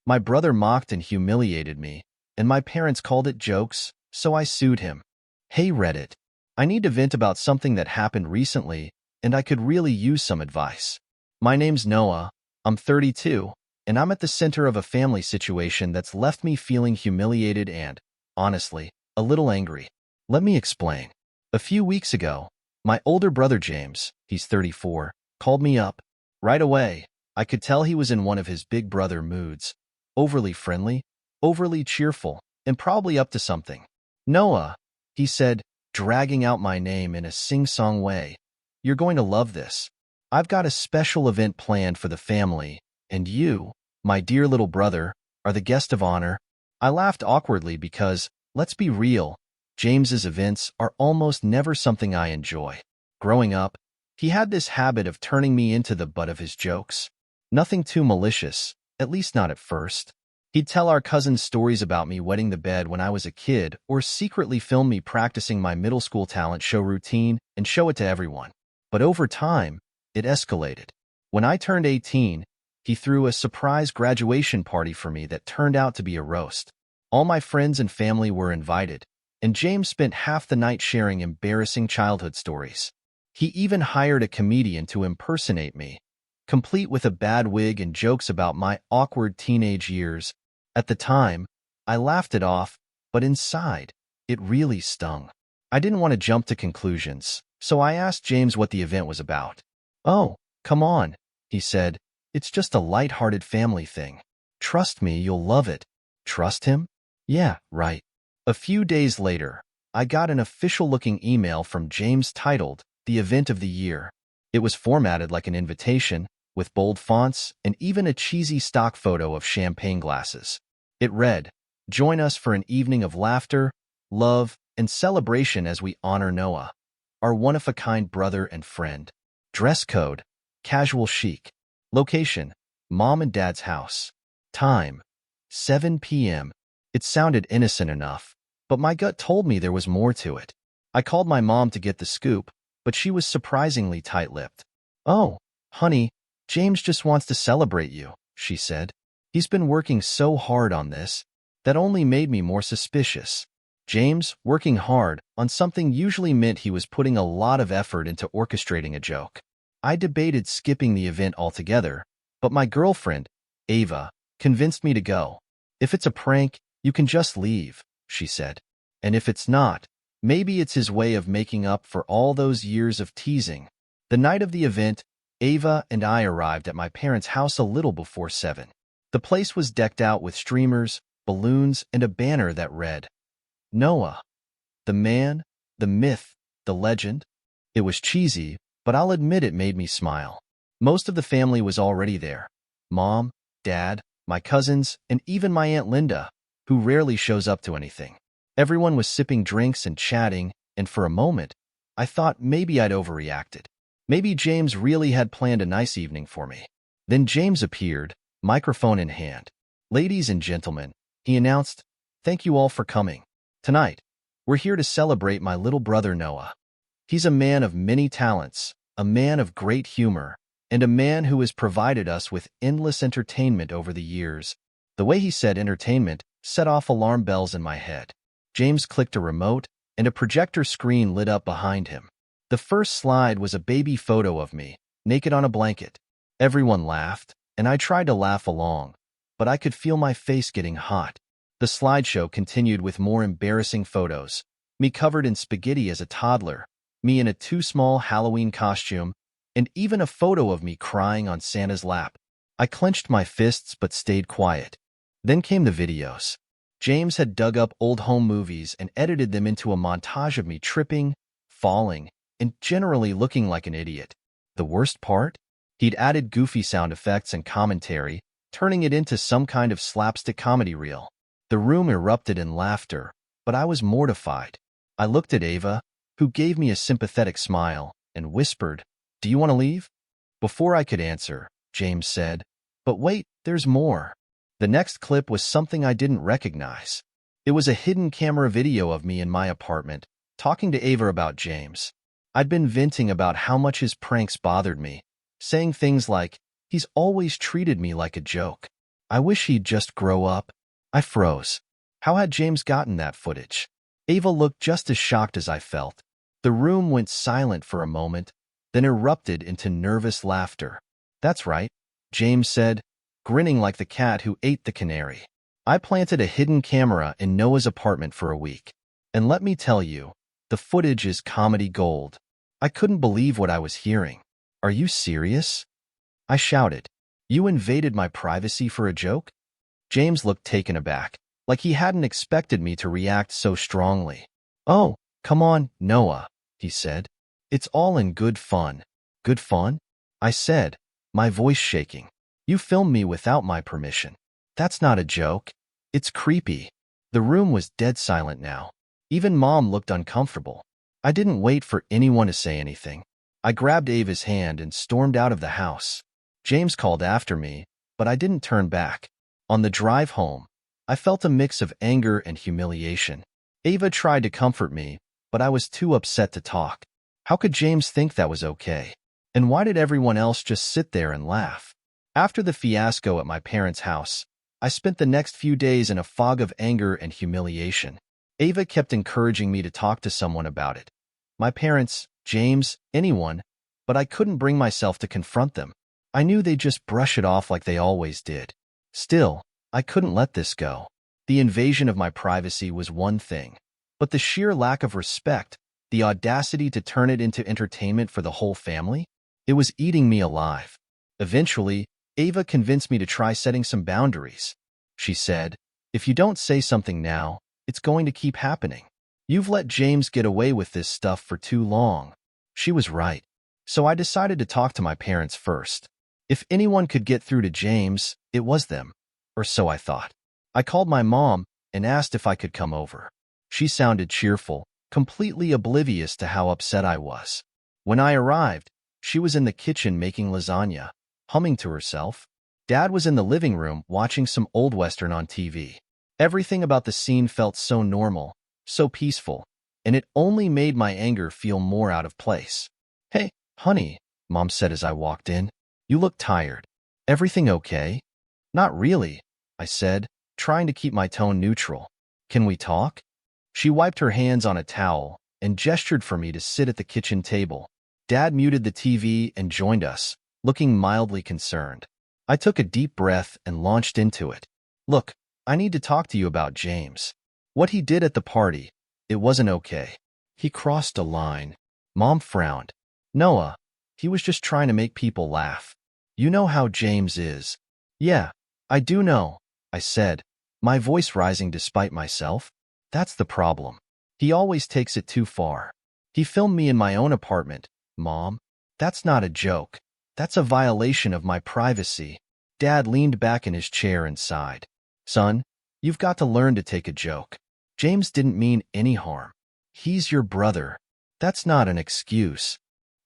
My brother mocked and humiliated me, and my parents called it jokes, so I sued him. Hey Reddit, I need to vent about something that happened recently, and I could really use some advice. My name's Noah, I'm 32, and I'm at the center of a family situation that's left me feeling humiliated and, honestly, a little angry. Let me explain. A few weeks ago, my older brother James, he's 34, called me up. Right away, I could tell he was in one of his big brother moods. Overly friendly, overly cheerful, and probably up to something. Noah, he said, dragging out my name in a sing-song way. You're going to love this. I've got a special event planned for the family, and you, my dear little brother, are the guest of honor. I laughed awkwardly because, let's be real, James's events are almost never something I enjoy. Growing up, he had this habit of turning me into the butt of his jokes. Nothing too malicious, at least not at first. He'd tell our cousins stories about me wetting the bed when I was a kid or secretly film me practicing my middle school talent show routine and show it to everyone. But over time, it escalated. When I turned 18, he threw a surprise graduation party for me that turned out to be a roast. All my friends and family were invited, and James spent half the night sharing embarrassing childhood stories. He even hired a comedian to impersonate me, complete with a bad wig and jokes about my awkward teenage years. At the time, I laughed it off, but inside, it really stung. I didn't want to jump to conclusions, so I asked James what the event was about. Oh, come on, he said. It's just a light-hearted family thing. Trust me, you'll love it. Trust him? Yeah, right. A few days later, I got an official-looking email from James titled, The Event of the Year. It was formatted like an invitation, with bold fonts and even a cheesy stock photo of champagne glasses. It read, Join us for an evening of laughter, love, and celebration as we honor Noah, our one-of-a-kind brother and friend. Dress code, casual chic. Location, mom and dad's house. Time, 7 p.m. It sounded innocent enough, but my gut told me there was more to it. I called my mom to get the scoop, but she was surprisingly tight-lipped. Oh, honey, James just wants to celebrate you, she said. He's been working so hard on this. That only made me more suspicious. James, working hard on something usually meant he was putting a lot of effort into orchestrating a joke. I debated skipping the event altogether, but my girlfriend, Ava, convinced me to go. If it's a prank, you can just leave, she said. And if it's not, maybe it's his way of making up for all those years of teasing. The night of the event, Ava and I arrived at my parents' house a little before 7. The place was decked out with streamers, balloons, and a banner that read, Noah, the man, the myth, the legend. It was cheesy, but I'll admit it made me smile. Most of the family was already there. Mom, Dad, my cousins, and even my Aunt Linda, who rarely shows up to anything. Everyone was sipping drinks and chatting, and for a moment, I thought maybe I'd overreacted. Maybe James really had planned a nice evening for me. Then James appeared, microphone in hand. Ladies and gentlemen, he announced, thank you all for coming. Tonight, we're here to celebrate my little brother Noah. He's a man of many talents, a man of great humor, and a man who has provided us with endless entertainment over the years. The way he said entertainment set off alarm bells in my head. James clicked a remote, and a projector screen lit up behind him. The first slide was a baby photo of me, naked on a blanket. Everyone laughed, and I tried to laugh along, but I could feel my face getting hot. The slideshow continued with more embarrassing photos. Me covered in spaghetti as a toddler, me in a too small Halloween costume, and even a photo of me crying on Santa's lap. I clenched my fists but stayed quiet. Then came the videos. James had dug up old home movies and edited them into a montage of me tripping, falling, and generally looking like an idiot. The worst part? He'd added goofy sound effects and commentary, turning it into some kind of slapstick comedy reel. The room erupted in laughter, but I was mortified. I looked at Ava, who gave me a sympathetic smile, and whispered, Do you want to leave? Before I could answer, James said, But wait, there's more. The next clip was something I didn't recognize. It was a hidden camera video of me in my apartment, talking to Ava about James. I'd been venting about how much his pranks bothered me, saying things like, he's always treated me like a joke. I wish he'd just grow up. I froze. How had James gotten that footage? Ava looked just as shocked as I felt. The room went silent for a moment, then erupted into nervous laughter. That's right, James said, grinning like the cat who ate the canary. I planted a hidden camera in Noah's apartment for a week. And let me tell you, the footage is comedy gold. I couldn't believe what I was hearing. Are you serious? I shouted. You invaded my privacy for a joke? James looked taken aback, like he hadn't expected me to react so strongly. Oh, come on, Noah, he said. It's all in good fun. Good fun? I said, my voice shaking. You filmed me without my permission. That's not a joke. It's creepy. The room was dead silent now. Even Mom looked uncomfortable. I didn't wait for anyone to say anything. I grabbed Ava's hand and stormed out of the house. James called after me, but I didn't turn back. On the drive home, I felt a mix of anger and humiliation. Ava tried to comfort me, but I was too upset to talk. How could James think that was okay? And why did everyone else just sit there and laugh? After the fiasco at my parents' house, I spent the next few days in a fog of anger and humiliation. Ava kept encouraging me to talk to someone about it. My parents, James, anyone, but I couldn't bring myself to confront them. I knew they'd just brush it off like they always did. Still, I couldn't let this go. The invasion of my privacy was one thing, but the sheer lack of respect, the audacity to turn it into entertainment for the whole family, it was eating me alive. Eventually, Ava convinced me to try setting some boundaries. She said, if you don't say something now, it's going to keep happening. You've let James get away with this stuff for too long. She was right. So I decided to talk to my parents first. If anyone could get through to James, it was them. Or so I thought. I called my mom and asked if I could come over. She sounded cheerful, completely oblivious to how upset I was. When I arrived, she was in the kitchen making lasagna, humming to herself. Dad was in the living room watching some old Western on TV. Everything about the scene felt so normal, so peaceful, and it only made my anger feel more out of place. Hey, honey, Mom said as I walked in. You look tired. Everything okay? Not really, I said, trying to keep my tone neutral. Can we talk? She wiped her hands on a towel and gestured for me to sit at the kitchen table. Dad muted the TV and joined us, looking mildly concerned. I took a deep breath and launched into it. Look, I need to talk to you about James. What he did at the party, it wasn't okay. He crossed a line. Mom frowned. Noah, he was just trying to make people laugh. You know how James is. Yeah, I do know, I said, my voice rising despite myself. That's the problem. He always takes it too far. He filmed me in my own apartment, Mom. That's not a joke. That's a violation of my privacy. Dad leaned back in his chair and sighed. Son, you've got to learn to take a joke. James didn't mean any harm. He's your brother. That's not an excuse.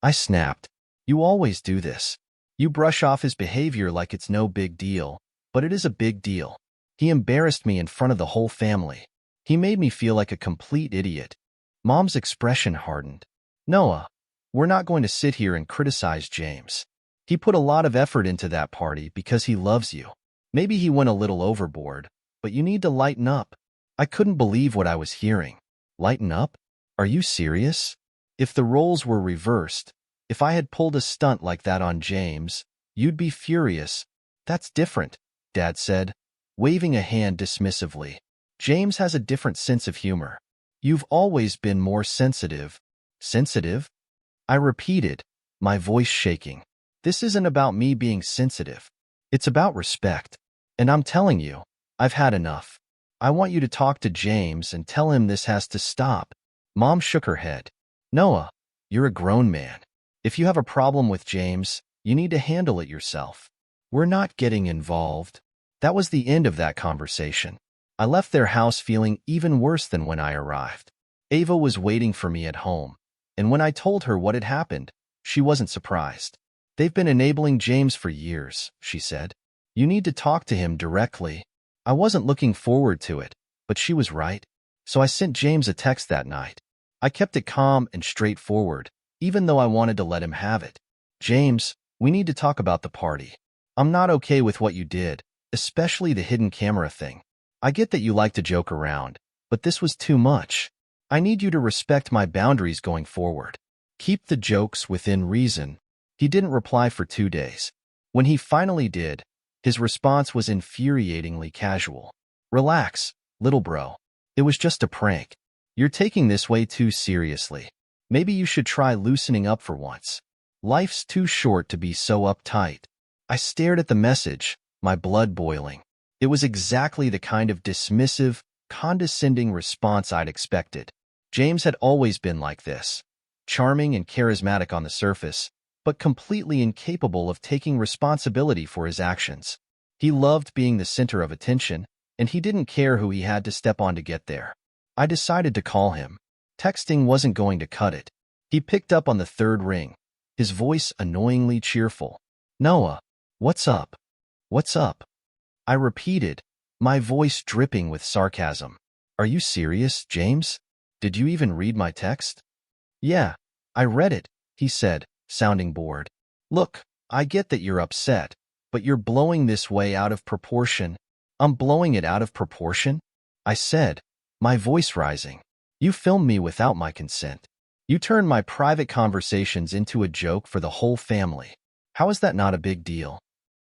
I snapped. You always do this. You brush off his behavior like it's no big deal, but it is a big deal. He embarrassed me in front of the whole family. He made me feel like a complete idiot. Mom's expression hardened. Noah, we're not going to sit here and criticize James. He put a lot of effort into that party because he loves you. Maybe he went a little overboard, but you need to lighten up. I couldn't believe what I was hearing. Lighten up? Are you serious? If the roles were reversed, if I had pulled a stunt like that on James, you'd be furious. That's different, Dad said, waving a hand dismissively. James has a different sense of humor. You've always been more sensitive. Sensitive? I repeated, my voice shaking. This isn't about me being sensitive. It's about respect. And I'm telling you, I've had enough. I want you to talk to James and tell him this has to stop. Mom shook her head. Noah, you're a grown man. If you have a problem with James, you need to handle it yourself. We're not getting involved. That was the end of that conversation. I left their house feeling even worse than when I arrived. Ava was waiting for me at home, and when I told her what had happened, she wasn't surprised. They've been enabling James for years, she said. You need to talk to him directly. I wasn't looking forward to it, but she was right. So I sent James a text that night. I kept it calm and straightforward, even though I wanted to let him have it. James, we need to talk about the party. I'm not okay with what you did, especially the hidden camera thing. I get that you like to joke around, but this was too much. I need you to respect my boundaries going forward. Keep the jokes within reason." He didn't reply for 2 days. When he finally did, his response was infuriatingly casual. "Relax, little bro. It was just a prank. You're taking this way too seriously. Maybe you should try loosening up for once. Life's too short to be so uptight." I stared at the message, my blood boiling. It was exactly the kind of dismissive, condescending response I'd expected. James had always been like this, charming and charismatic on the surface, but completely incapable of taking responsibility for his actions. He loved being the center of attention, and he didn't care who he had to step on to get there. I decided to call him. Texting wasn't going to cut it. He picked up on the third ring, his voice annoyingly cheerful. "Noah, what's up? What's up?" I repeated, my voice dripping with sarcasm. "Are you serious, James? Did you even read my text?" "Yeah, I read it," he said, sounding bored. "Look, I get that you're upset, but you're blowing this way out of proportion." "I'm blowing it out of proportion?" I said, my voice rising. "You filmed me without my consent. You turned my private conversations into a joke for the whole family. How is that not a big deal?"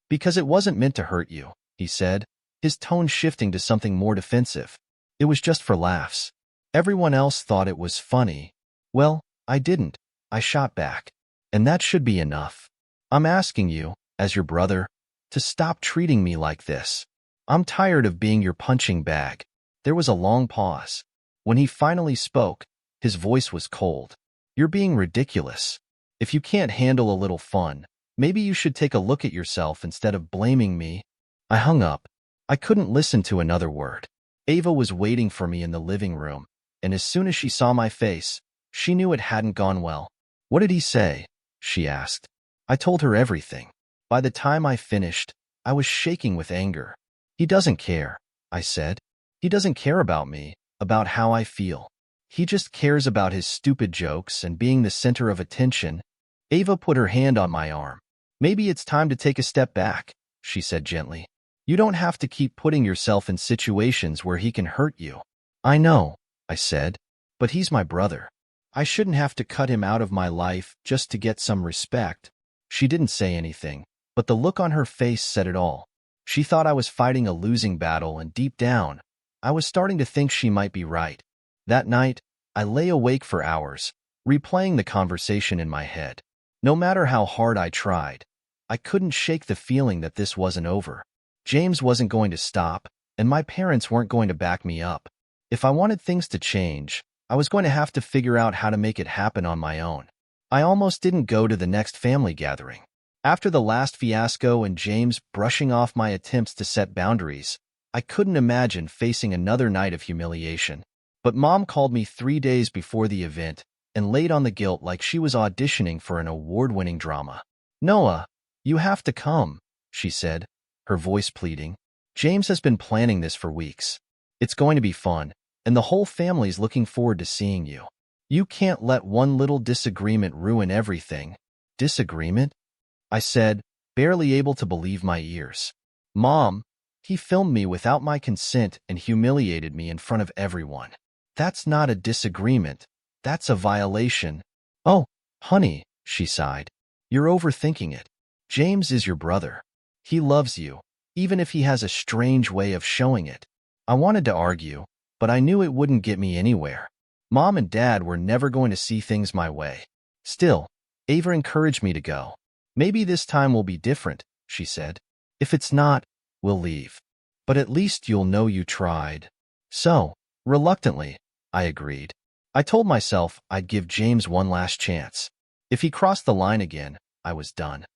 "Because it wasn't meant to hurt you," he said, his tone shifting to something more defensive. "It was just for laughs. Everyone else thought it was funny." "Well, I didn't," I shot back. "And that should be enough. I'm asking you, as your brother, to stop treating me like this. I'm tired of being your punching bag." There was a long pause. When he finally spoke, his voice was cold. "You're being ridiculous. If you can't handle a little fun, maybe you should take a look at yourself instead of blaming me." I hung up. I couldn't listen to another word. Ava was waiting for me in the living room, and as soon as she saw my face, she knew it hadn't gone well. "What did he say?" she asked. I told her everything. By the time I finished, I was shaking with anger. "He doesn't care," I said. "He doesn't care about me, about how I feel. He just cares about his stupid jokes and being the center of attention." Ava put her hand on my arm. "Maybe it's time to take a step back," she said gently. "You don't have to keep putting yourself in situations where he can hurt you." "I know," I said, "but he's my brother. I shouldn't have to cut him out of my life just to get some respect." She didn't say anything, but the look on her face said it all. She thought I was fighting a losing battle, and deep down, I was starting to think she might be right. That night, I lay awake for hours, replaying the conversation in my head. No matter how hard I tried, I couldn't shake the feeling that this wasn't over. James wasn't going to stop, and my parents weren't going to back me up. If I wanted things to change, I was going to have to figure out how to make it happen on my own. I almost didn't go to the next family gathering. After the last fiasco and James brushing off my attempts to set boundaries, I couldn't imagine facing another night of humiliation. But Mom called me 3 days before the event and laid on the guilt like she was auditioning for an award-winning drama. "Noah, you have to come," she said, her voice pleading. "James has been planning this for weeks. It's going to be fun, and the whole family's looking forward to seeing you. You can't let one little disagreement ruin everything." "Disagreement?" I said, barely able to believe my ears. "Mom, he filmed me without my consent and humiliated me in front of everyone. That's not a disagreement. That's a violation." "Oh, honey," she sighed. "You're overthinking it. James is your brother. He loves you, even if he has a strange way of showing it." I wanted to argue, but I knew it wouldn't get me anywhere. Mom and Dad were never going to see things my way. Still, Ava encouraged me to go. "Maybe this time will be different," she said. "If it's not, we'll leave. But at least you'll know you tried." So, reluctantly, I agreed. I told myself I'd give James one last chance. If he crossed the line again, I was done.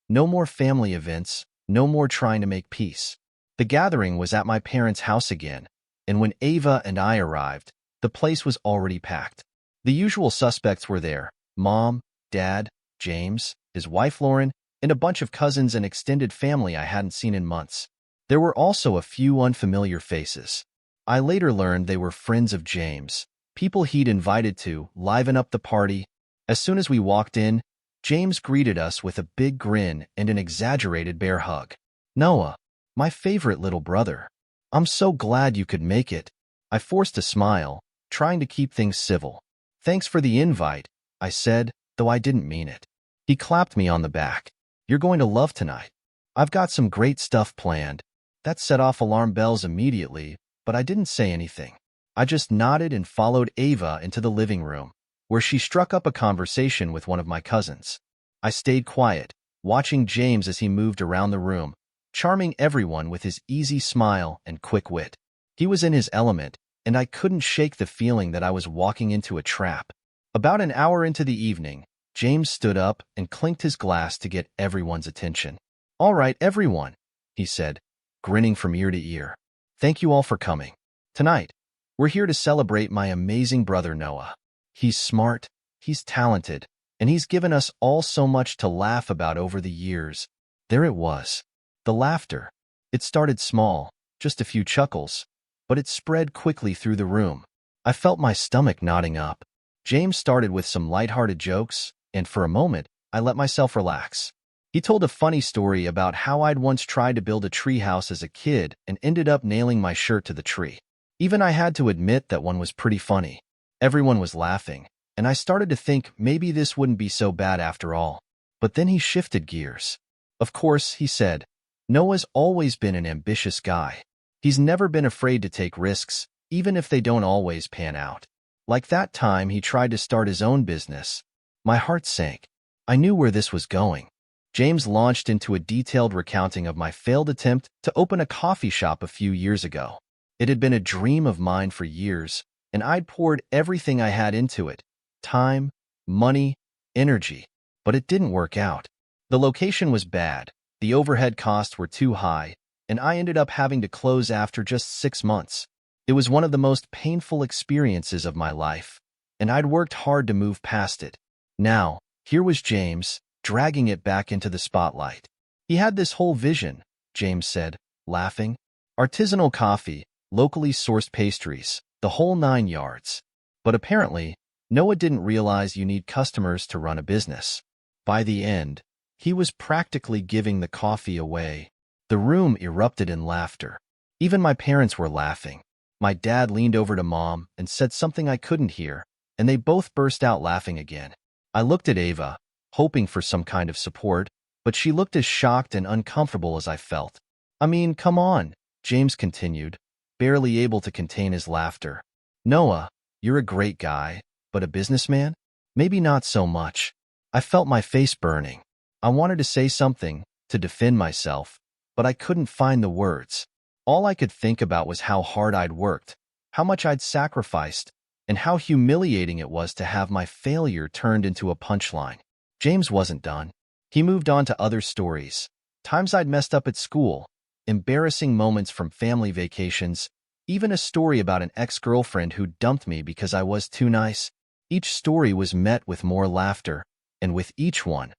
No more family events, no more trying to make peace. The gathering was at my parents' house again, and when Ava and I arrived, the place was already packed. The usual suspects were there: Mom, Dad, James, his wife Lauren, and a bunch of cousins and extended family I hadn't seen in months. There were also a few unfamiliar faces. I later learned they were friends of James, people he'd invited to liven up the party. As soon as we walked in, James greeted us with a big grin and an exaggerated bear hug. "Noah, My favorite little brother. I'm so glad you could make it. I forced a smile, trying to keep things civil. Thanks for the invite, I said, though I didn't mean it. He clapped me on the back. You're going to love tonight. I've got some great stuff planned. That set off alarm bells immediately, but I didn't say anything. I just nodded and followed Ava into the living room, where she struck up a conversation with one of my cousins. I stayed quiet, watching James as he moved around the room, charming everyone with his easy smile and quick wit. He was in his element, and I couldn't shake the feeling that I was walking into a trap. About an hour into the evening, James stood up and clinked his glass to get everyone's attention. All right, everyone, he said, grinning from ear to ear. Thank you all for coming. Tonight, we're here to celebrate my amazing brother Noah. He's smart, he's talented, and he's given us all so much to laugh about over the years. There it was. The laughter. It started small, just a few chuckles, but it spread quickly through the room. I felt my stomach knotting up. James started with some lighthearted jokes, and for a moment, I let myself relax. He told a funny story about how I'd once tried to build a treehouse as a kid and ended up nailing my shirt to the tree. Even I had to admit that one was pretty funny. Everyone was laughing, and I started to think maybe this wouldn't be so bad after all. But then he shifted gears. Of course, he said, Noah's always been an ambitious guy. He's never been afraid to take risks, even if they don't always pan out. Like that time he tried to start his own business. My heart sank. I knew where this was going. James launched into a detailed recounting of my failed attempt to open a coffee shop a few years ago. It had been a dream of mine for years, and I'd poured everything I had into it. Time, money, energy. But it didn't work out. The location was bad, the overhead costs were too high, and I ended up having to close after just 6 months. It was one of the most painful experiences of my life, and I'd worked hard to move past it. Now, here was James, dragging it back into the spotlight. He had this whole vision, James said, laughing. Artisanal coffee, locally sourced pastries, the whole 9 yards. But apparently, Noah didn't realize you need customers to run a business. By the end, he was practically giving the coffee away. The room erupted in laughter. Even my parents were laughing. My dad leaned over to Mom and said something I couldn't hear, and they both burst out laughing again. I looked at Ava, hoping for some kind of support, but she looked as shocked and uncomfortable as I felt. I mean, come on, James continued, barely able to contain his laughter. Noah, you're a great guy, but a businessman? Maybe not so much. I felt my face burning. I wanted to say something, to defend myself, but I couldn't find the words. All I could think about was how hard I'd worked, how much I'd sacrificed, and how humiliating it was to have my failure turned into a punchline. James wasn't done. He moved on to other stories. Times I'd messed up at school, embarrassing moments from family vacations, even a story about an ex-girlfriend who dumped me because I was too nice. Each story was met with more laughter, and with each one,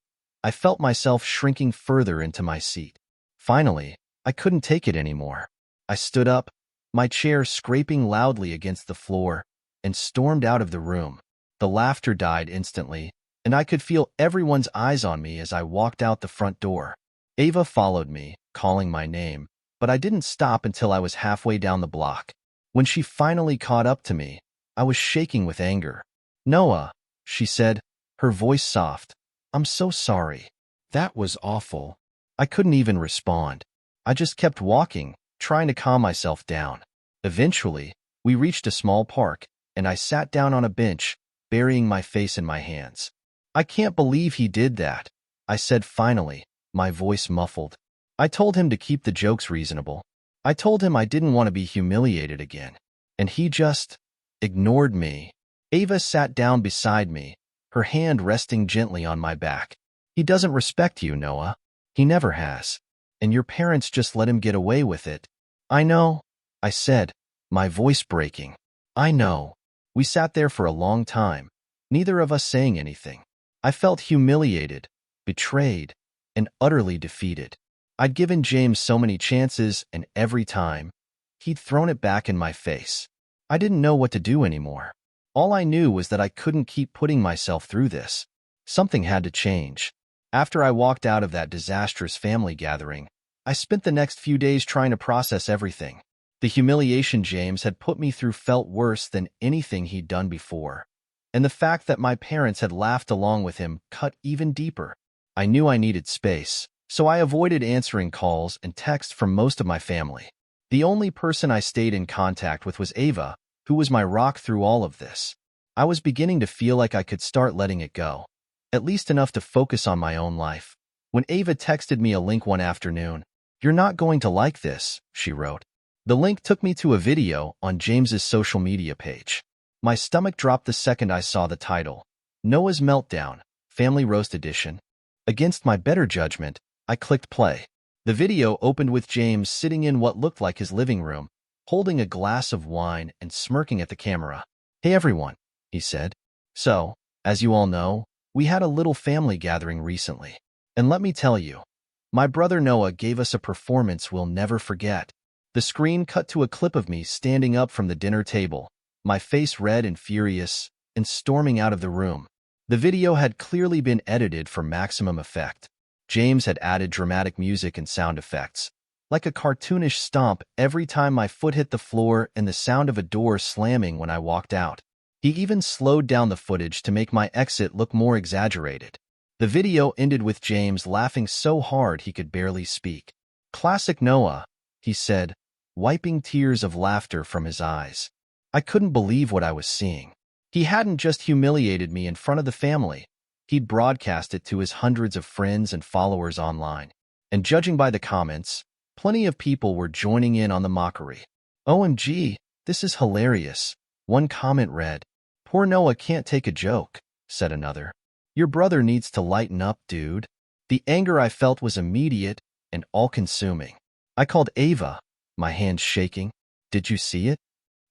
I felt myself shrinking further into my seat. Finally, I couldn't take it anymore. I stood up, my chair scraping loudly against the floor, and stormed out of the room. The laughter died instantly, and I could feel everyone's eyes on me as I walked out the front door. Ava followed me, calling my name, but I didn't stop until I was halfway down the block. When she finally caught up to me, I was shaking with anger. Noah, she said, her voice soft, I'm so sorry. That was awful. I couldn't even respond. I just kept walking, trying to calm myself down. Eventually, we reached a small park, and I sat down on a bench, burying my face in my hands. I can't believe he did that, I said finally, my voice muffled. I told him to keep the jokes reasonable. I told him I didn't want to be humiliated again. And he just ignored me. Ava sat down beside me, her hand resting gently on my back. He doesn't respect you, Noah. He never has. And your parents just let him get away with it. I know, I said, my voice breaking. I know. We sat there for a long time, neither of us saying anything. I felt humiliated, betrayed, and utterly defeated. I'd given James so many chances, and every time, he'd thrown it back in my face. I didn't know what to do anymore. All I knew was that I couldn't keep putting myself through this. Something had to change. After I walked out of that disastrous family gathering, I spent the next few days trying to process everything. The humiliation James had put me through felt worse than anything he'd done before. And the fact that my parents had laughed along with him cut even deeper. I knew I needed space, so I avoided answering calls and texts from most of my family. The only person I stayed in contact with was Ava, who was my rock through all of this. I was beginning to feel like I could start letting it go, at least enough to focus on my own life. When Ava texted me a link one afternoon, "You're not going to like this," she wrote. The link took me to a video on James's social media page. My stomach dropped the second I saw the title, Noah's Meltdown, Family Roast Edition. Against my better judgment, I clicked play. The video opened with James sitting in what looked like his living room, holding a glass of wine and smirking at the camera. "Hey everyone," he said. "So, as you all know, we had a little family gathering recently. And let me tell you, my brother Noah gave us a performance we'll never forget." The screen cut to a clip of me standing up from the dinner table, my face red and furious, and storming out of the room. The video had clearly been edited for maximum effect. James had added dramatic music and sound effects, like a cartoonish stomp every time my foot hit the floor and the sound of a door slamming when I walked out. He even slowed down the footage to make my exit look more exaggerated. The video ended with James laughing so hard he could barely speak. "Classic Noah," he said, wiping tears of laughter from his eyes. I couldn't believe what I was seeing. He hadn't just humiliated me in front of the family. He'd broadcast it to his hundreds of friends and followers online. And judging by the comments, plenty of people were joining in on the mockery. "OMG, this is hilarious," one comment read. "Poor Noah can't take a joke," said another. "Your brother needs to lighten up, dude." The anger I felt was immediate and all-consuming. I called Ava, my hands shaking. "Did you see it?"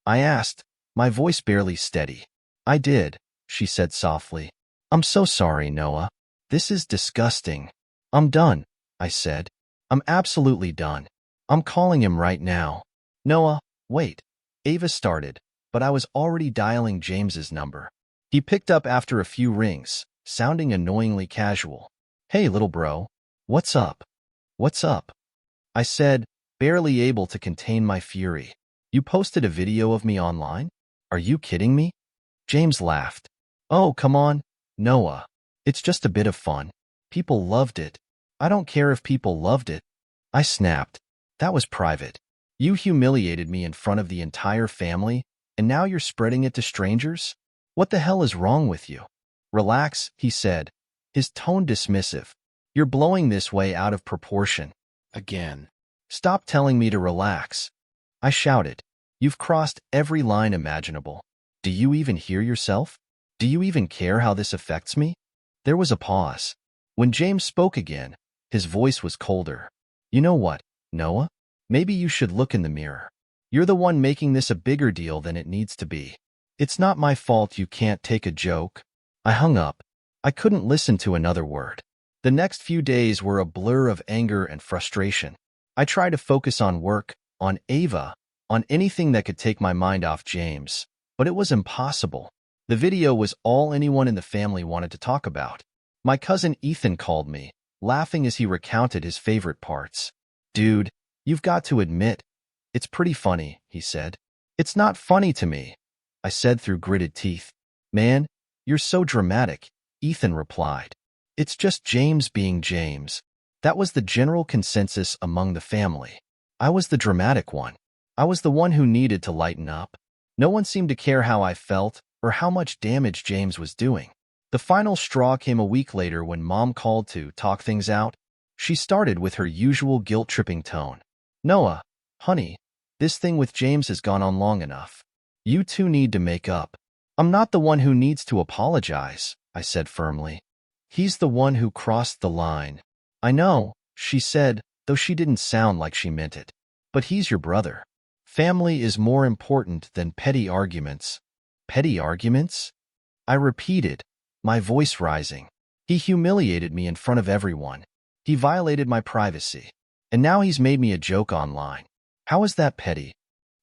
I asked, my voice barely steady. "I did," she said softly. "I'm so sorry, Noah. This is disgusting." "I'm done," I said. "I'm absolutely done. I'm calling him right now." "Noah, wait." Ava started, but I was already dialing James's number. He picked up after a few rings, sounding annoyingly casual. "Hey, little bro. What's up?" "What's up?" I said, barely able to contain my fury. "You posted a video of me online? Are you kidding me?" James laughed. "Oh, come on, Noah. It's just a bit of fun. People loved it." "I don't care if people loved it." I snapped. "That was private. You humiliated me in front of the entire family, and now you're spreading it to strangers? What the hell is wrong with you?" "Relax," he said, his tone dismissive. "You're blowing this way out of proportion. Again. Stop telling me to relax." I shouted. "You've crossed every line imaginable. Do you even hear yourself? Do you even care how this affects me?" There was a pause. When James spoke again, his voice was colder. "You know what, Noah? Maybe you should look in the mirror. You're the one making this a bigger deal than it needs to be. It's not my fault you can't take a joke." I hung up. I couldn't listen to another word. The next few days were a blur of anger and frustration. I tried to focus on work, on Ava, on anything that could take my mind off James, but it was impossible. The video was all anyone in the family wanted to talk about. My cousin Ethan called me, laughing as he recounted his favorite parts. "Dude, you've got to admit, it's pretty funny," he said. "It's not funny to me," I said through gritted teeth. "Man, you're so dramatic," Ethan replied. "It's just James being James." That was the general consensus among the family. I was the dramatic one. I was the one who needed to lighten up. No one seemed to care how I felt or how much damage James was doing. The final straw came a week later when Mom called to talk things out. She started with her usual guilt-tripping tone. "Noah, honey, this thing with James has gone on long enough. You two need to make up." "I'm not the one who needs to apologize," I said firmly. "He's the one who crossed the line." "I know," she said, though she didn't sound like she meant it. "But he's your brother. Family is more important than petty arguments." "Petty arguments?" I repeated, my voice rising. "He humiliated me in front of everyone. He violated my privacy. And now he's made me a joke online. How is that petty?"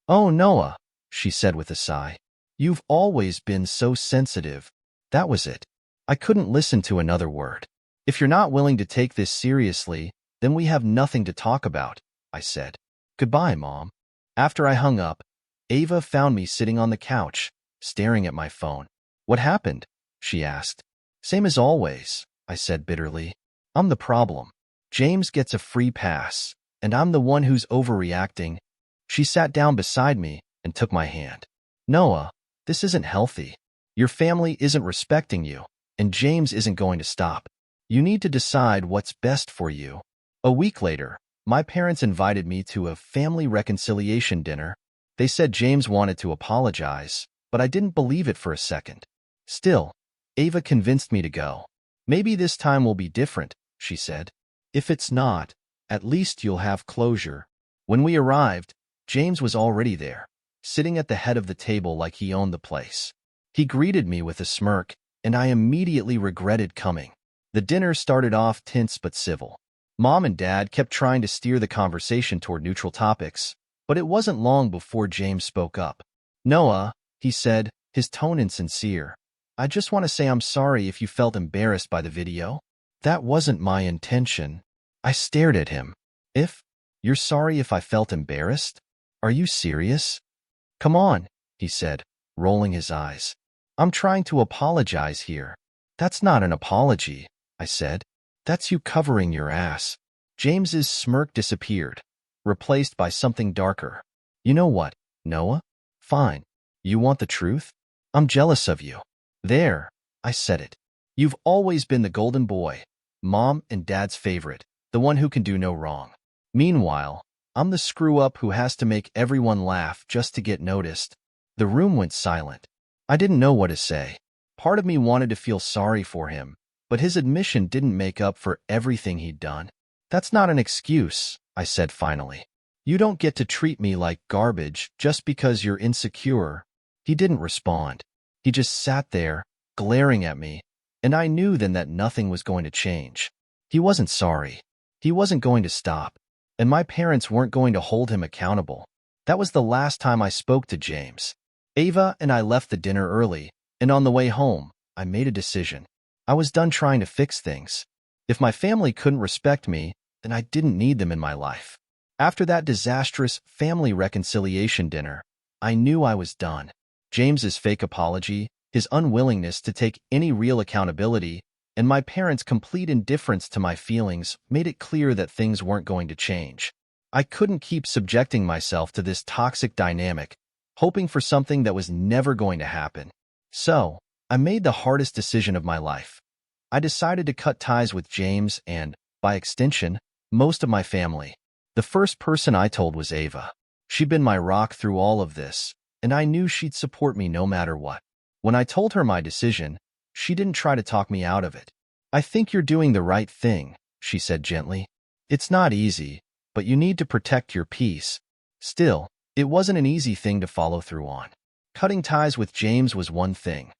"Oh, Noah," she said with a sigh. "You've always been so sensitive." That was it. I couldn't listen to another word. "If you're not willing to take this seriously, Then we have nothing to talk about, I said. Goodbye, Mom. After I hung up, Ava found me sitting on the couch, staring at my phone. What happened? She asked. Same as always, I said bitterly. I'm the problem. James gets a free pass, and I'm the one who's overreacting. She sat down beside me and took my hand. Noah, this isn't healthy. Your family isn't respecting you, and James isn't going to stop. You need to decide what's best for you. A week later, my parents invited me to a family reconciliation dinner. They said James wanted to apologize, but I didn't believe it for a second. Still, Ava convinced me to go. Maybe this time will be different, she said. If it's not, at least you'll have closure. When we arrived, James was already there, sitting at the head of the table like he owned the place. He greeted me with a smirk, and I immediately regretted coming. The dinner started off tense but civil. Mom and Dad kept trying to steer the conversation toward neutral topics, but it wasn't long before James spoke up. Noah, he said, his tone insincere. I just want to say I'm sorry if you felt embarrassed by the video. That wasn't my intention. I stared at him. You're sorry if I felt embarrassed? Are you serious? Come on, he said, rolling his eyes. I'm trying to apologize here. That's not an apology, I said. That's you covering your ass. James's smirk disappeared, replaced by something darker. You know what, Noah? Fine. You want the truth? I'm jealous of you. There, I said it. You've always been the golden boy, Mom and Dad's favorite, the one who can do no wrong. Meanwhile, I'm the screw-up who has to make everyone laugh just to get noticed. The room went silent. I didn't know what to say. Part of me wanted to feel sorry for him, but his admission didn't make up for everything he'd done. That's not an excuse, I said finally. You don't get to treat me like garbage just because you're insecure. He didn't respond. He just sat there, glaring at me, and I knew then that nothing was going to change. He wasn't sorry. He wasn't going to stop, and my parents weren't going to hold him accountable. That was the last time I spoke to James. Ava and I left the dinner early, and on the way home, I made a decision. I was done trying to fix things. If my family couldn't respect me, then I didn't need them in my life. After that disastrous family reconciliation dinner, I knew I was done. James's fake apology, his unwillingness to take any real accountability, and my parents' complete indifference to my feelings made it clear that things weren't going to change. I couldn't keep subjecting myself to this toxic dynamic, hoping for something that was never going to happen. So, I made the hardest decision of my life. I decided to cut ties with James and, by extension, most of my family. The first person I told was Ava. She'd been my rock through all of this, and I knew she'd support me no matter what. When I told her my decision, she didn't try to talk me out of it. I think you're doing the right thing, she said gently. It's not easy, but you need to protect your peace. Still, it wasn't an easy thing to follow through on. Cutting ties with James was one thing.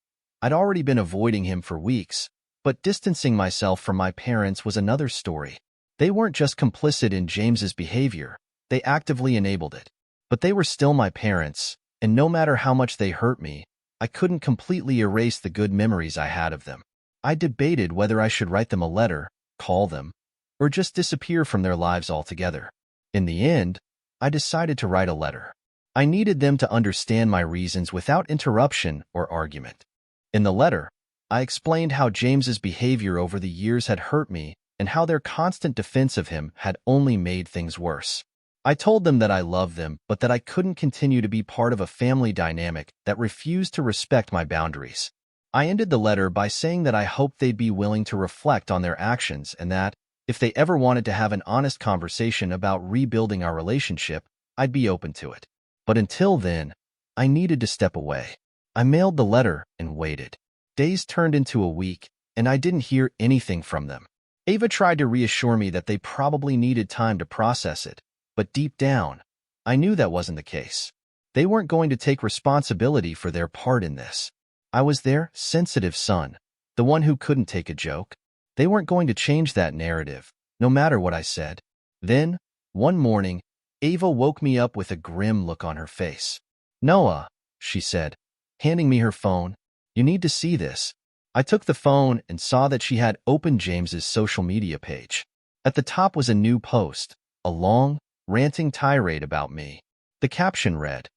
I'd already been avoiding him for weeks, but distancing myself from my parents was another story. They weren't just complicit in James's behavior, they actively enabled it. But they were still my parents, and no matter how much they hurt me, I couldn't completely erase the good memories I had of them. I debated whether I should write them a letter, call them, or just disappear from their lives altogether. In the end, I decided to write a letter. I needed them to understand my reasons without interruption or argument. In the letter, I explained how James's behavior over the years had hurt me and how their constant defense of him had only made things worse. I told them that I loved them, but that I couldn't continue to be part of a family dynamic that refused to respect my boundaries. I ended the letter by saying that I hoped they'd be willing to reflect on their actions and that, if they ever wanted to have an honest conversation about rebuilding our relationship, I'd be open to it. But until then, I needed to step away. I mailed the letter and waited. Days turned into a week, and I didn't hear anything from them. Ava tried to reassure me that they probably needed time to process it, but deep down, I knew that wasn't the case. They weren't going to take responsibility for their part in this. I was their sensitive son, the one who couldn't take a joke. They weren't going to change that narrative, no matter what I said. Then, one morning, Ava woke me up with a grim look on her face. Noah, she said, handing me her phone, you need to see this. I took the phone and saw that she had opened James's social media page. At the top was a new post, a long, ranting tirade about me. The caption read,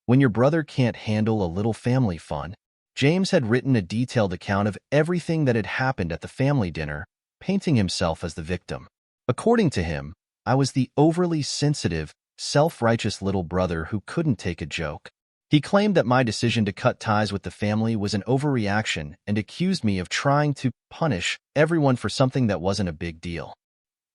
"When your brother can't handle a little family fun." James had written a detailed account of everything that had happened at the family dinner, painting himself as the victim. According to him, I was the overly sensitive, self-righteous little brother who couldn't take a joke. He claimed that my decision to cut ties with the family was an overreaction and accused me of trying to punish everyone for something that wasn't a big deal.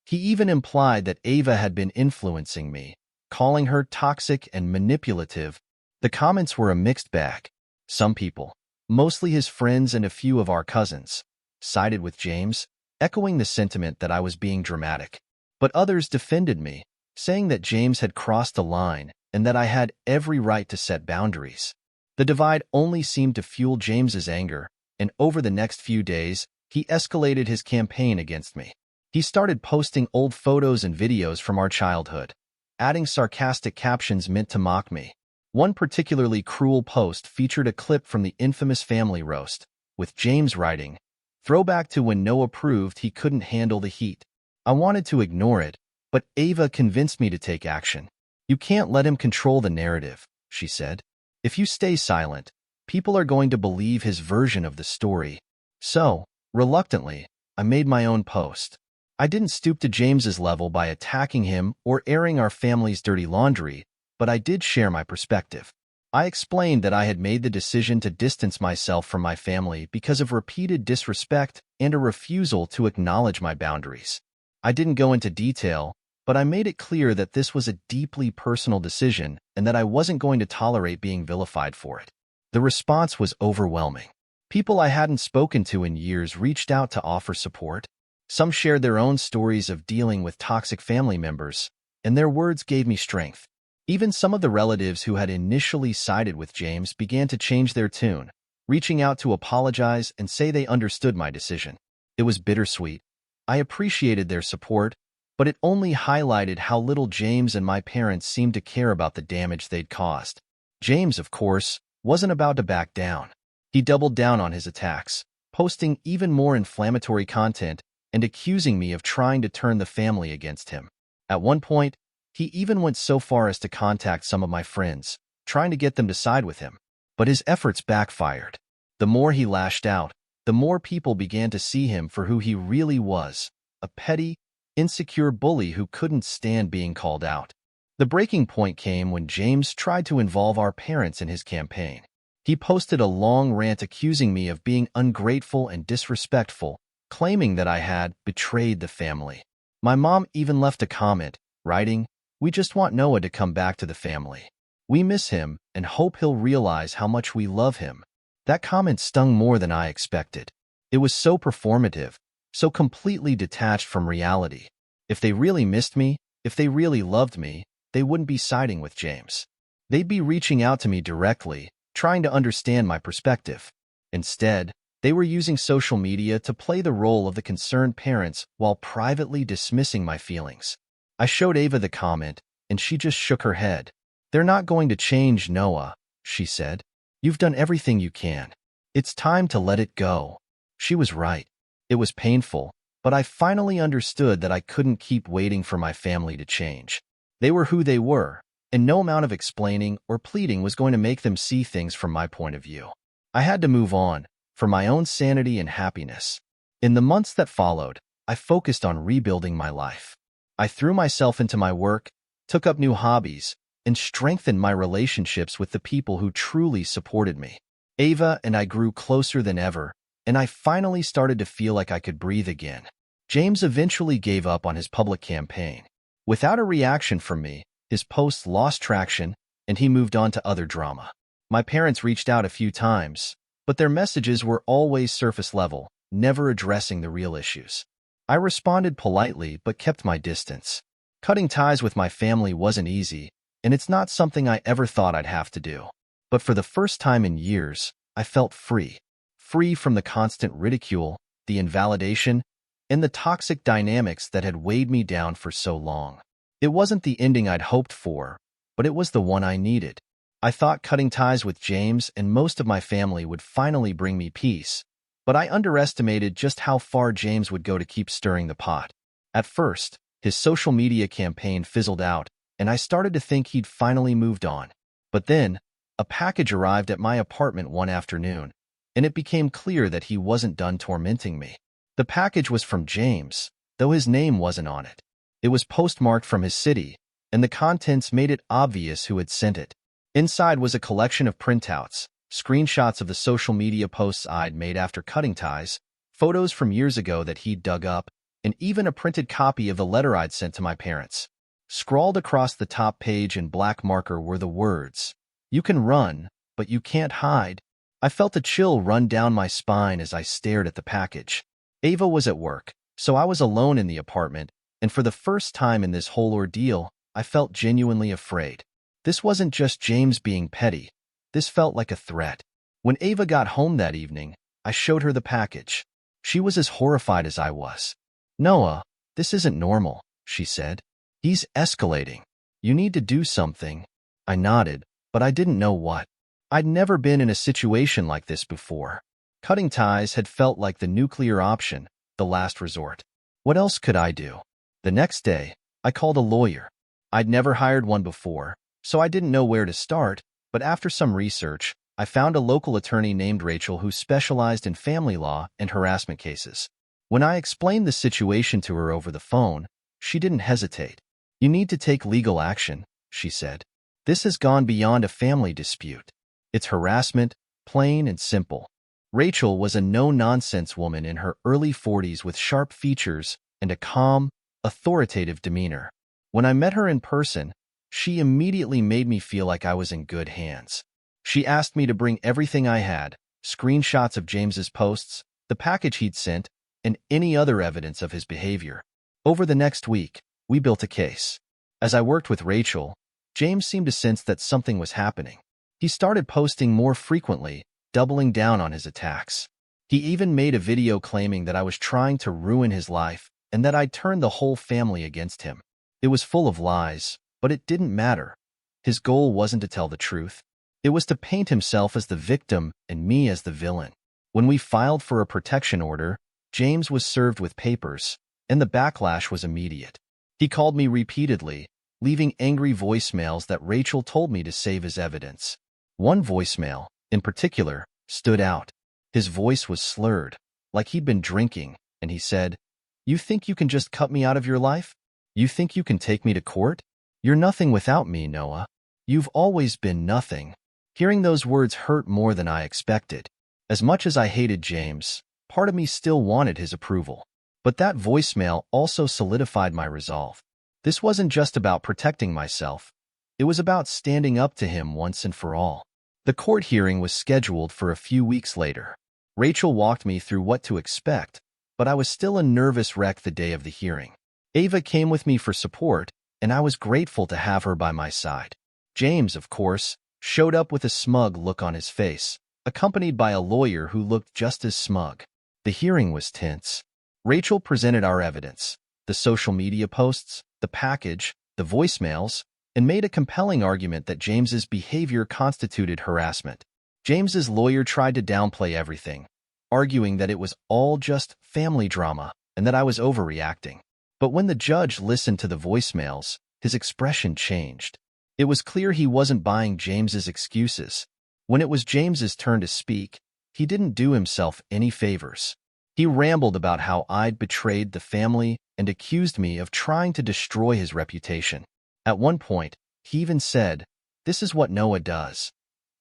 He even implied that Ava had been influencing me, calling her toxic and manipulative. The comments were a mixed bag. Some people, mostly his friends and a few of our cousins, sided with James, echoing the sentiment that I was being dramatic. But others defended me, saying that James had crossed a line and that I had every right to set boundaries. The divide only seemed to fuel James's anger, and over the next few days, he escalated his campaign against me. He started posting old photos and videos from our childhood, adding sarcastic captions meant to mock me. One particularly cruel post featured a clip from the infamous family roast, with James writing, "Throwback to when Noah proved he couldn't handle the heat." I wanted to ignore it, but Ava convinced me to take action. "You can't let him control the narrative," she said. "If you stay silent, people are going to believe his version of the story." So, reluctantly, I made my own post. I didn't stoop to James's level by attacking him or airing our family's dirty laundry, but I did share my perspective. I explained that I had made the decision to distance myself from my family because of repeated disrespect and a refusal to acknowledge my boundaries. I didn't go into detail, but I made it clear that this was a deeply personal decision and that I wasn't going to tolerate being vilified for it. The response was overwhelming. People I hadn't spoken to in years reached out to offer support. Some shared their own stories of dealing with toxic family members, and their words gave me strength. Even some of the relatives who had initially sided with James began to change their tune, reaching out to apologize and say they understood my decision. It was bittersweet. I appreciated their support, but it only highlighted how little James and my parents seemed to care about the damage they'd caused. James, of course, wasn't about to back down. He doubled down on his attacks, posting even more inflammatory content and accusing me of trying to turn the family against him. At one point, he even went so far as to contact some of my friends, trying to get them to side with him. But his efforts backfired. The more he lashed out, the more people began to see him for who he really was, a petty, insecure bully who couldn't stand being called out. The breaking point came when James tried to involve our parents in his campaign. He posted a long rant accusing me of being ungrateful and disrespectful, claiming that I had betrayed the family. My mom even left a comment, writing, "We just want Noah to come back to the family. We miss him and hope he'll realize how much we love him." That comment stung more than I expected. It was so performative, so completely detached from reality. If they really missed me, if they really loved me, they wouldn't be siding with James. They'd be reaching out to me directly, trying to understand my perspective. Instead, they were using social media to play the role of the concerned parents while privately dismissing my feelings. I showed Ava the comment, and she just shook her head. "They're not going to change, Noah," she said. "You've done everything you can. It's time to let it go." She was right. It was painful, but I finally understood that I couldn't keep waiting for my family to change. They were who they were, and no amount of explaining or pleading was going to make them see things from my point of view. I had to move on, for my own sanity and happiness. In the months that followed, I focused on rebuilding my life. I threw myself into my work, took up new hobbies, and strengthened my relationships with the people who truly supported me. Ava and I grew closer than ever, and I finally started to feel like I could breathe again. James eventually gave up on his public campaign. Without a reaction from me, his posts lost traction, and he moved on to other drama. My parents reached out a few times, but their messages were always surface level, never addressing the real issues. I responded politely but kept my distance. Cutting ties with my family wasn't easy, and it's not something I ever thought I'd have to do. But for the first time in years, I felt free. Free from the constant ridicule, the invalidation, and the toxic dynamics that had weighed me down for so long. It wasn't the ending I'd hoped for, but it was the one I needed. I thought cutting ties with James and most of my family would finally bring me peace, but I underestimated just how far James would go to keep stirring the pot. At first, his social media campaign fizzled out, and I started to think he'd finally moved on. But then, a package arrived at my apartment one afternoon, and it became clear that he wasn't done tormenting me. The package was from James, though his name wasn't on it. It was postmarked from his city, and the contents made it obvious who had sent it. Inside was a collection of printouts, screenshots of the social media posts I'd made after cutting ties, photos from years ago that he'd dug up, and even a printed copy of the letter I'd sent to my parents. Scrawled across the top page in black marker were the words, "You can run, but you can't hide." I felt a chill run down my spine as I stared at the package. Ava was at work, so I was alone in the apartment, and for the first time in this whole ordeal, I felt genuinely afraid. This wasn't just James being petty. This felt like a threat. When Ava got home that evening, I showed her the package. She was as horrified as I was. "Noah, this isn't normal," she said. "He's escalating. You need to do something." I nodded, but I didn't know what. I'd never been in a situation like this before. Cutting ties had felt like the nuclear option, the last resort. What else could I do? The next day, I called a lawyer. I'd never hired one before, so I didn't know where to start, but after some research, I found a local attorney named Rachel who specialized in family law and harassment cases. When I explained the situation to her over the phone, she didn't hesitate. "You need to take legal action," she said. "This has gone beyond a family dispute. It's harassment, plain and simple." Rachel was a no-nonsense woman in her early 40s with sharp features and a calm, authoritative demeanor. When I met her in person, she immediately made me feel like I was in good hands. She asked me to bring everything I had, screenshots of James's posts, the package he'd sent, and any other evidence of his behavior. Over the next week, we built a case. As I worked with Rachel, James seemed to sense that something was happening. He started posting more frequently, doubling down on his attacks. He even made a video claiming that I was trying to ruin his life and that I'd turned the whole family against him. It was full of lies, but it didn't matter. His goal wasn't to tell the truth. It was to paint himself as the victim and me as the villain. When we filed for a protection order, James was served with papers, and the backlash was immediate. He called me repeatedly, leaving angry voicemails that Rachel told me to save as evidence. One voicemail, in particular, stood out. His voice was slurred, like he'd been drinking, and he said, "You think you can just cut me out of your life? You think you can take me to court? You're nothing without me, Noah. You've always been nothing." Hearing those words hurt more than I expected. As much as I hated James, part of me still wanted his approval. But that voicemail also solidified my resolve. This wasn't just about protecting myself. It was about standing up to him once and for all. The court hearing was scheduled for a few weeks later. Rachel walked me through what to expect, but I was still a nervous wreck the day of the hearing. Ava came with me for support, and I was grateful to have her by my side. James, of course, showed up with a smug look on his face, accompanied by a lawyer who looked just as smug. The hearing was tense. Rachel presented our evidence, the social media posts, the package, the voicemails, and made a compelling argument that James's behavior constituted harassment. James's lawyer tried to downplay everything, arguing that it was all just family drama and that I was overreacting. But when the judge listened to the voicemails, his expression changed. It was clear he wasn't buying James's excuses. When it was James's turn to speak, he didn't do himself any favors. He rambled about how I'd betrayed the family and accused me of trying to destroy his reputation. At one point, he even said, "This is what Noah does.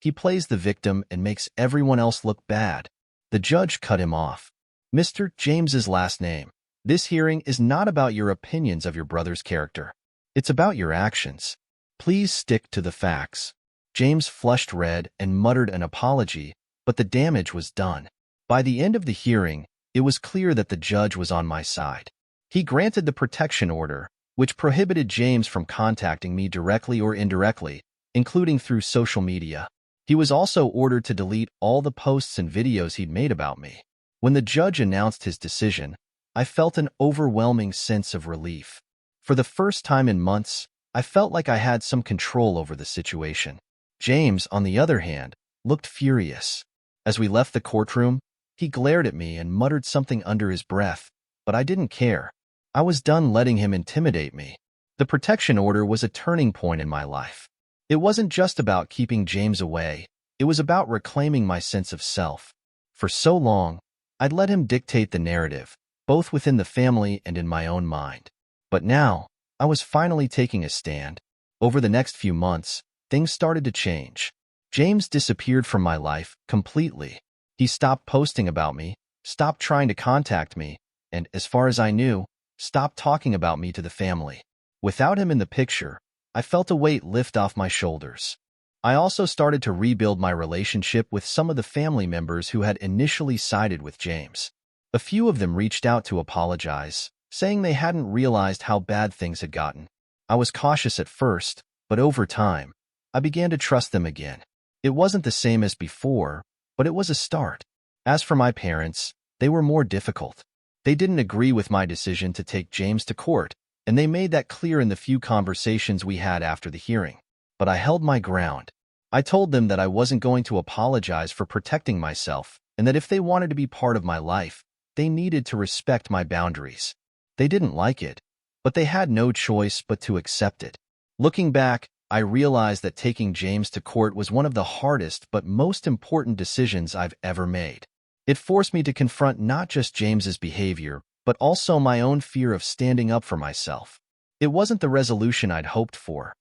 He plays the victim and makes everyone else look bad." The judge cut him off. "Mr. James's last name. This hearing is not about your opinions of your brother's character. It's about your actions. Please stick to the facts." James flushed red and muttered an apology, but the damage was done. By the end of the hearing, it was clear that the judge was on my side. He granted the protection order, which prohibited James from contacting me directly or indirectly, including through social media. He was also ordered to delete all the posts and videos he'd made about me. When the judge announced his decision, I felt an overwhelming sense of relief. For the first time in months, I felt like I had some control over the situation. James, on the other hand, looked furious. As we left the courtroom, he glared at me and muttered something under his breath, but I didn't care. I was done letting him intimidate me. The protection order was a turning point in my life. It wasn't just about keeping James away. It was about reclaiming my sense of self. For so long, I'd let him dictate the narrative, both within the family and in my own mind. But now, I was finally taking a stand. Over the next few months, things started to change. James disappeared from my life completely. He stopped posting about me, stopped trying to contact me, and, as far as I knew, stopped talking about me to the family. Without him in the picture, I felt a weight lift off my shoulders. I also started to rebuild my relationship with some of the family members who had initially sided with James. A few of them reached out to apologize, saying they hadn't realized how bad things had gotten. I was cautious at first, but over time, I began to trust them again. It wasn't the same as before, but it was a start. As for my parents, they were more difficult. They didn't agree with my decision to take James to court, and they made that clear in the few conversations we had after the hearing. But I held my ground. I told them that I wasn't going to apologize for protecting myself, and that if they wanted to be part of my life, they needed to respect my boundaries. They didn't like it, but they had no choice but to accept it. Looking back, I realized that taking James to court was one of the hardest but most important decisions I've ever made. It forced me to confront not just James's behavior, but also my own fear of standing up for myself. It wasn't the resolution I'd hoped for.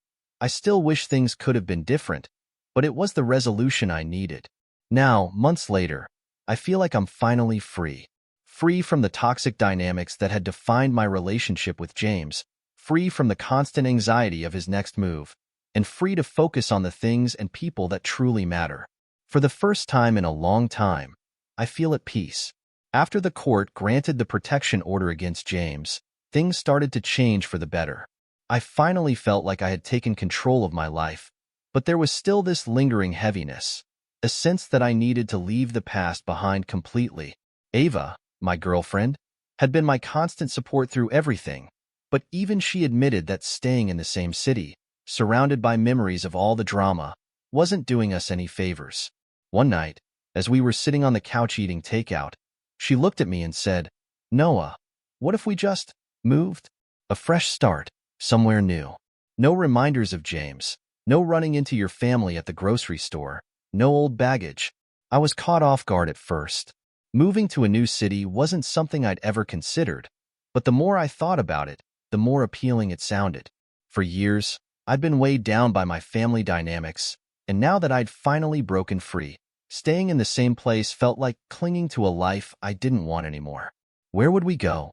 I still wish things could have been different, but it was the resolution I needed. Now, months later, I feel like I'm finally free. Free from the toxic dynamics that had defined my relationship with James, free from the constant anxiety of his next move, and free to focus on the things and people that truly matter. For the first time in a long time, I feel at peace. After the court granted the protection order against James, things started to change for the better. I finally felt like I had taken control of my life, but there was still this lingering heaviness, a sense that I needed to leave the past behind completely. Ava, my girlfriend, had been my constant support through everything, but even she admitted that staying in the same city, surrounded by memories of all the drama, wasn't doing us any favors. One night, as we were sitting on the couch eating takeout, she looked at me and said, "Noah, what if we just moved? A fresh start, somewhere new. No reminders of James, no running into your family at the grocery store, no old baggage." I was caught off guard at first. Moving to a new city wasn't something I'd ever considered, but the more I thought about it, the more appealing it sounded. For years, I'd been weighed down by my family dynamics, and now that I'd finally broken free, staying in the same place felt like clinging to a life I didn't want anymore. "Where would we go?"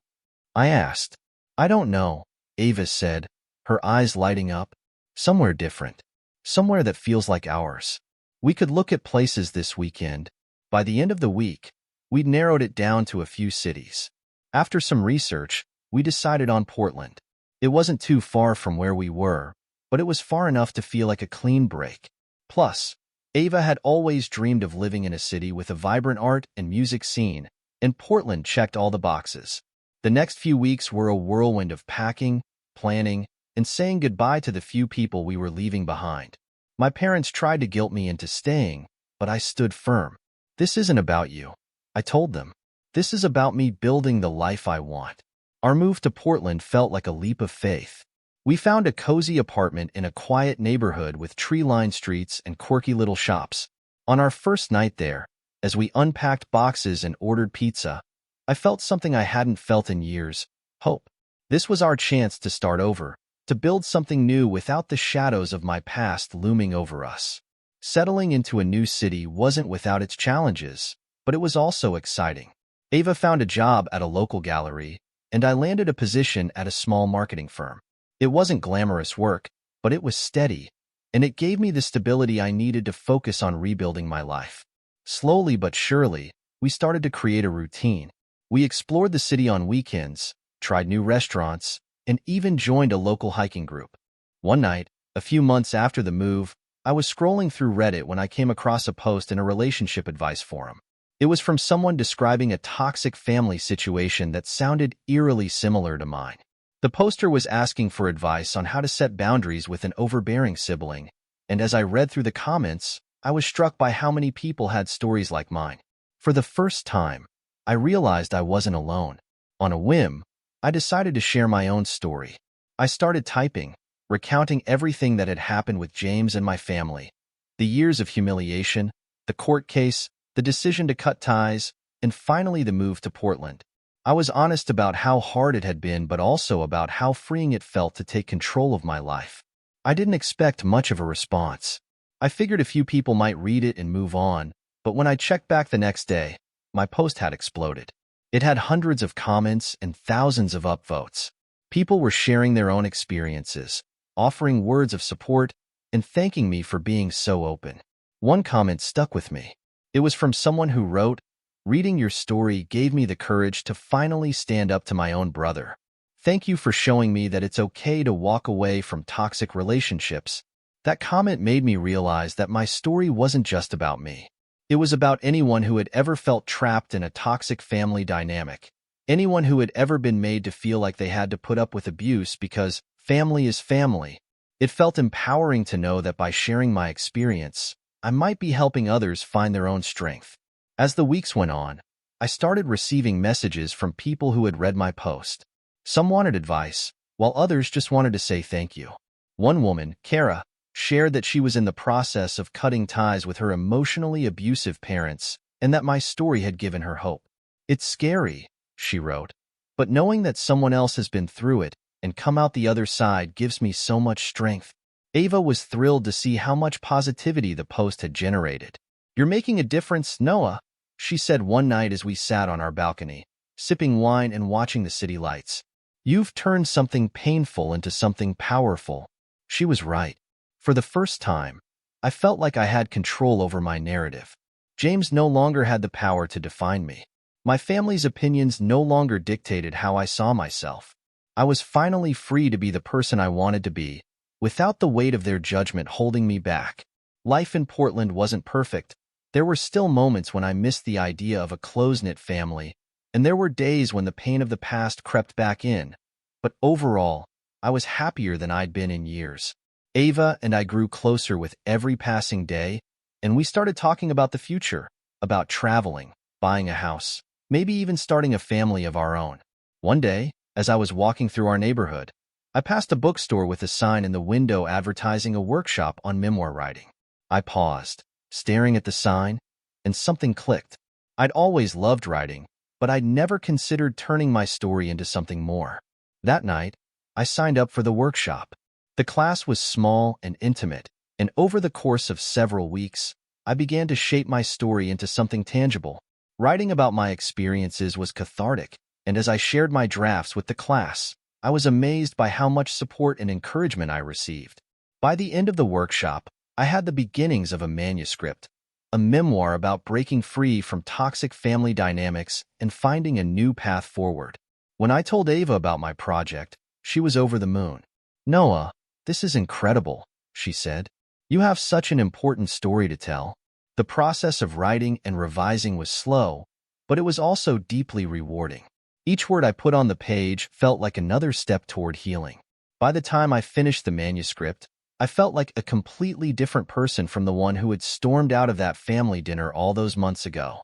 I asked. "I don't know," Ava said, her eyes lighting up. "Somewhere different. Somewhere that feels like ours. We could look at places this weekend." By the end of the week, we'd narrowed it down to a few cities. After some research, we decided on Portland. It wasn't too far from where we were, but it was far enough to feel like a clean break. Plus, Ava had always dreamed of living in a city with a vibrant art and music scene, and Portland checked all the boxes. The next few weeks were a whirlwind of packing, planning, and saying goodbye to the few people we were leaving behind. My parents tried to guilt me into staying, but I stood firm. "This isn't about you," I told them. "This is about me building the life I want." Our move to Portland felt like a leap of faith. We found a cozy apartment in a quiet neighborhood with tree-lined streets and quirky little shops. On our first night there, as we unpacked boxes and ordered pizza, I felt something I hadn't felt in years: hope. This was our chance to start over, to build something new without the shadows of my past looming over us. Settling into a new city wasn't without its challenges, but it was also exciting. Ava found a job at a local gallery, and I landed a position at a small marketing firm. It wasn't glamorous work, but it was steady, and it gave me the stability I needed to focus on rebuilding my life. Slowly but surely, we started to create a routine. We explored the city on weekends, tried new restaurants, and even joined a local hiking group. One night, a few months after the move, I was scrolling through Reddit when I came across a post in a relationship advice forum. It was from someone describing a toxic family situation that sounded eerily similar to mine. The poster was asking for advice on how to set boundaries with an overbearing sibling, and as I read through the comments, I was struck by how many people had stories like mine. For the first time, I realized I wasn't alone. On a whim, I decided to share my own story. I started typing, recounting everything that had happened with James and my family. The years of humiliation, the court case, the decision to cut ties, and finally the move to Portland. I was honest about how hard it had been, but also about how freeing it felt to take control of my life. I didn't expect much of a response. I figured a few people might read it and move on, but when I checked back the next day, my post had exploded. It had hundreds of comments and thousands of upvotes. People were sharing their own experiences, offering words of support, and thanking me for being so open. One comment stuck with me. It was from someone who wrote, "Reading your story gave me the courage to finally stand up to my own brother. Thank you for showing me that it's okay to walk away from toxic relationships." That comment made me realize that my story wasn't just about me. It was about anyone who had ever felt trapped in a toxic family dynamic, anyone who had ever been made to feel like they had to put up with abuse because family is family. It felt empowering to know that by sharing my experience, I might be helping others find their own strength. As the weeks went on, I started receiving messages from people who had read my post. Some wanted advice, while others just wanted to say thank you. One woman, Kara, shared that she was in the process of cutting ties with her emotionally abusive parents and that my story had given her hope. "It's scary," she wrote, "but knowing that someone else has been through it and come out the other side gives me so much strength." Ava was thrilled to see how much positivity the post had generated. "You're making a difference, Noah," she said one night as we sat on our balcony, sipping wine and watching the city lights. "You've turned something painful into something powerful." She was right. For the first time, I felt like I had control over my narrative. James no longer had the power to define me. My family's opinions no longer dictated how I saw myself. I was finally free to be the person I wanted to be, without the weight of their judgment holding me back. Life in Portland wasn't perfect. There were still moments when I missed the idea of a close-knit family, and there were days when the pain of the past crept back in. But overall, I was happier than I'd been in years. Ava and I grew closer with every passing day, and we started talking about the future, about traveling, buying a house, maybe even starting a family of our own. One day, as I was walking through our neighborhood, I passed a bookstore with a sign in the window advertising a workshop on memoir writing. I paused, staring at the sign, and something clicked. I'd always loved writing, but I'd never considered turning my story into something more. That night, I signed up for the workshop. The class was small and intimate, and over the course of several weeks, I began to shape my story into something tangible. Writing about my experiences was cathartic, and as I shared my drafts with the class, I was amazed by how much support and encouragement I received. By the end of the workshop, I had the beginnings of a manuscript, a memoir about breaking free from toxic family dynamics and finding a new path forward. When I told Ava about my project, she was over the moon. "Noah, this is incredible," she said. "You have such an important story to tell." The process of writing and revising was slow, but it was also deeply rewarding. Each word I put on the page felt like another step toward healing. By the time I finished the manuscript, I felt like a completely different person from the one who had stormed out of that family dinner all those months ago.